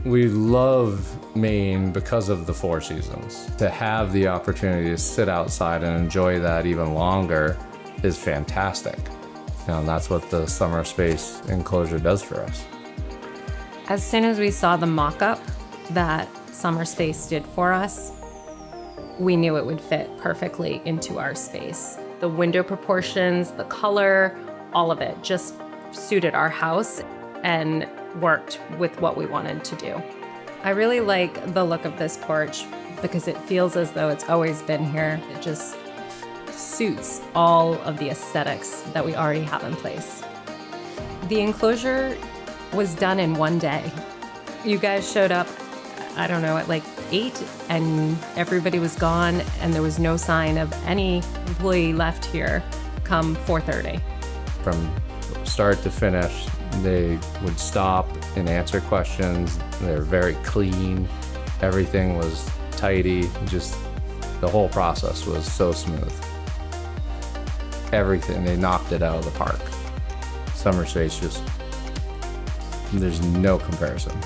We love Maine because of the 4 seasons. To have the opportunity to sit outside and enjoy that even longer is fantastic. And that's what the SummerSpace enclosure does for us. As soon as we saw the mock-up that SummerSpace did for us, we knew it would fit perfectly into our space. The window proportions, the color, all of it just suited our house and worked with what we wanted to do. I really like the look of this porch because it feels as though it's always been here. It just suits all of the aesthetics that we already have in place. The enclosure was done in one day. You guys showed up, I don't know, at like 8, and everybody was gone, and there was no sign of any employee left here come 4:30. From start to finish, they would stop and answer questions. They're very clean. Everything was tidy. Just the whole process was so smooth. Everything, they knocked it out of the park. SummerSpace there's no comparison.